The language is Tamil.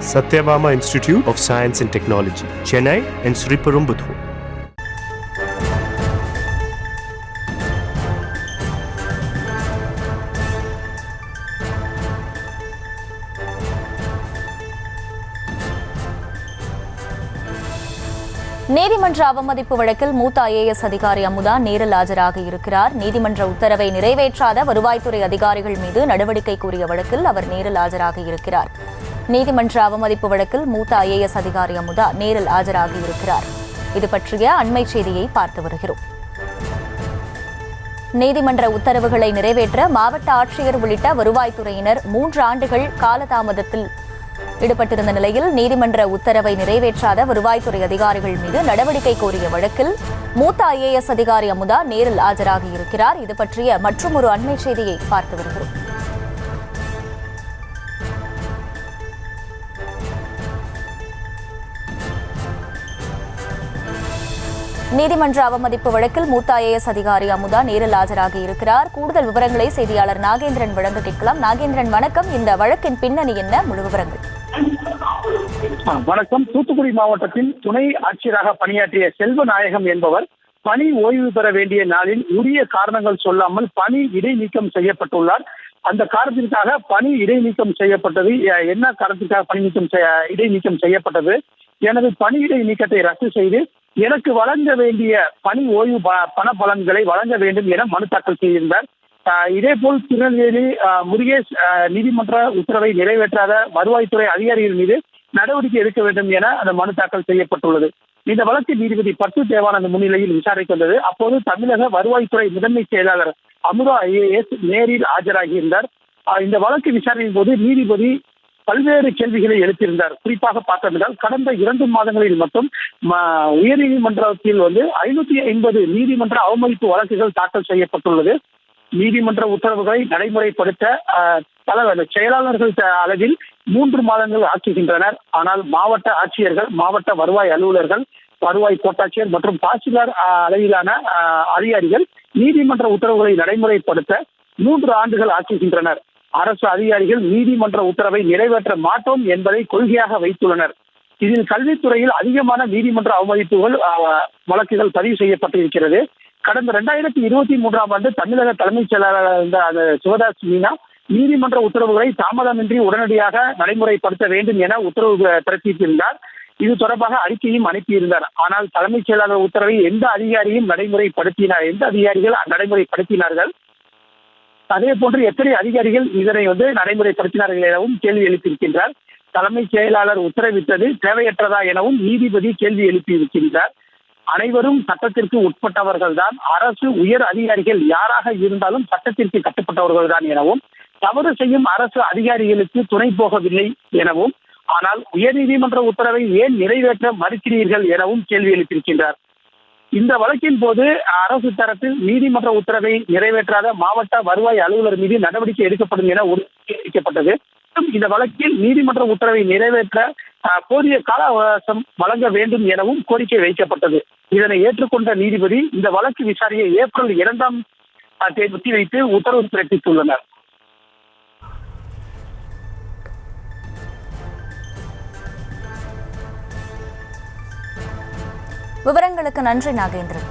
Satyabama Institute of Science and Technology, Chennai and Sriperumbudur. நீதிமன்ற அவமதிப்பு வழக்கில் மூத்த IAS அதிகாரி அமுதா நேரில் ஆஜராக இருக்கிறார். நீதிமன்ற உத்தரவை நிறைவேற்றாத வருவாய்த்துறை அதிகாரிகள் மீது நடவடிக்கை கோரிய வழக்கில் அவர் நேரில் ஆஜராக இருக்கிறார். நீதிமன்ற அவமதிப்பு வழக்கில் மூத்த IAS அதிகாரி அமுதா நேரில் ஆஜராக இருக்கிறார். இது பற்றிய அண்மை செய்தியை பார்த்து வருகிறோம். நீதிமன்ற உத்தரவுகளை நிறைவேற்ற மாவட்ட ஆட்சியர் உள்ளிட்ட வருவாய்த்துறையினர் 3 ஆண்டுகள் காலதாமதத்தில் ஈடுபட்டிருந்த நிலையில் நீதிமன்ற உத்தரவை நிறைவேற்றாத வருவாய்த்துறை அதிகாரிகள் மீது நடவடிக்கை கோரிய வழக்கில் மூத்த IAS அதிகாரி அமுதா நேரில் ஆஜராகி இருக்கிறார். இது பற்றிய மற்றொரு அண்மை செய்தியை பார்த்து வருகிறோம். நீதிமன்ற அவமதிப்பு வழக்கில் மூத்த IAS அதிகாரி அமுதா நேரில் ஆஜராகி இருக்கிறார். கூடுதல் விவரங்களை செய்தியாளர் நாகேந்திரன் வழங்க கேட்கலாம். நாகேந்திரன், வணக்கம். இந்த வழக்கின் பின்னணி என்ன? முழு விவரங்கள். வணக்கம். தூத்துக்குடி மாவட்டத்தில் துணை ஆட்சியராக பணியாற்றிய செல்வநாயகம் என்பவர் பணி ஓய்வு பெற வேண்டிய நாளில் உரிய காரணங்கள் சொல்லாமல் பணி இடைநீக்கம் செய்யப்பட்டுள்ளார். அந்த காரணத்திற்காக பணி இடைநீக்கம் செய்யப்பட்டது. என்ன காரணத்திற்காக இடைநீக்கம் செய்யப்பட்டது? எனது பணி இடைநீக்கத்தை ரத்து செய்து எனக்கு வழங்க வேண்டிய பணி ஓய்வு பண பலன்களை வழங்க வேண்டும் என மனு தாக்கல் செய்திருந்தார். இதேபோல் திருநெல்வேலி முருகேஷ் நீதிமன்ற உத்தரவை நிறைவேற்றாத வருவாய்த்துறை அதிகாரிகள் மீது நடவடிக்கை எடுக்க வேண்டும் என அந்த மனு தாக்கல் செய்யப்பட்டுள்ளது. இந்த வழக்கு நீதிபதி பட்டு தேவானந்த் முன்னிலையில் விசாரிக்க வந்தது. அப்போது தமிழக வருவாய்த்துறை முதன்மை செயலாளர் அமுதா IAS நேரில் ஆஜராகியிருந்தார். இந்த வழக்கு விசாரணையின் போது நீதிபதி பல்வேறு கேள்விகளை எழுப்பியிருந்தார். குறிப்பாக பார்த்தென்றால் கடந்த 2 மாதங்களில் மட்டும் உயர்நீதிமன்றத்தில் 550 நீதிமன்ற அவமதிப்பு வழக்குகள் தாக்கல் செய்யப்பட்டுள்ளது. நீதிமன்ற உத்தரவுகளை நடைமுறைப்படுத்த பல செயலாளர்கள் அளவில் 3 மாதங்கள் ஆக்குகின்றனர். ஆனால் மாவட்ட ஆட்சியர்கள், மாவட்ட வருவாய் அலுவலர்கள், வருவாய் கோட்டாட்சியர் மற்றும் தாசில்தார் அளவிலான அதிகாரிகள் நீதிமன்ற உத்தரவுகளை நடைமுறைப்படுத்த 3 ஆண்டுகள் ஆக்குகின்றனர். அரசு அதிகாரிகள் நீதிமன்ற உத்தரவை நிறைவேற்ற மாட்டோம் என்பதை கொள்கையாக வைத்துள்ளனர். இதில் கல்வித்துறையில் அதிகமான நீதிமன்ற அவமதிப்புகள் வழக்குகள் பதிவு செய்யப்பட்டிருக்கிறது. கடந்த 2023ஆம் ஆண்டு தமிழக தலைமைச் செயலாளர் இருந்த சிவதாஸ் மீனா நீதிமன்ற உத்தரவுகளை தாமதமின்றி உடனடியாக நடைமுறைப்படுத்த வேண்டும் என உத்தரவு பிறப்பித்திருந்தார். இது தொடர்பாக அறிக்கையும் அனுப்பியிருந்தார். ஆனால் தலைமைச் செயலாளர் உத்தரவை எந்த அதிகாரிகள் நடைமுறைப்படுத்தினார்கள், அதே போன்று எத்தனை அதிகாரிகள் இதனை நடைமுறைப்படுத்தினார்கள் எனவும் கேள்வி எழுப்பியிருக்கின்றார். தலைமைச் செயலாளர் உத்தரவிட்டது தேவையற்றதா எனவும் நீதிபதி கேள்வி எழுப்பியிருக்கின்றார். அனைவரும் சட்டத்திற்கு உட்பட்டவர்கள் தான், அரசு உயர் அதிகாரிகள் யாராக இருந்தாலும் சட்டத்திற்கு கட்டுப்பட்டவர்கள் தான் எனவும், தவறு செய்யும் அரசு அதிகாரிகளுக்கு துணை போகவில்லை எனவும், ஆனால் உயர்நீதிமன்ற உத்தரவை ஏன் நிறைவேற்ற மறுக்கிறீர்கள் எனவும் கேள்வி எழுப்பியிருக்கின்றார். இந்த வழக்கின் போது அரசு தரப்பில் நீதிமன்ற உத்தரவை நிறைவேற்றாத மாவட்ட வருவாய் அலுவலர் மீது நடவடிக்கை எடுக்கப்படும் என உறுதியளிக்கப்பட்டது. இந்த வழக்கில் நீதிமன்ற உத்தரவை நிறைவேற்ற போதிய கால அவகாசம் வழங்க வேண்டும் எனவும் கோரிக்கை வைக்கப்பட்டது. இதனை ஏற்றுக்கொண்ட நீதிபதி இந்த வழக்கு விசாரணையை ஏப்ரல் 2ஆம் தேதி ஒத்திவைத்து உத்தரவு பிறப்பித்துள்ளனர். விவரங்களுக்கு நன்றி நாகேந்திரன்.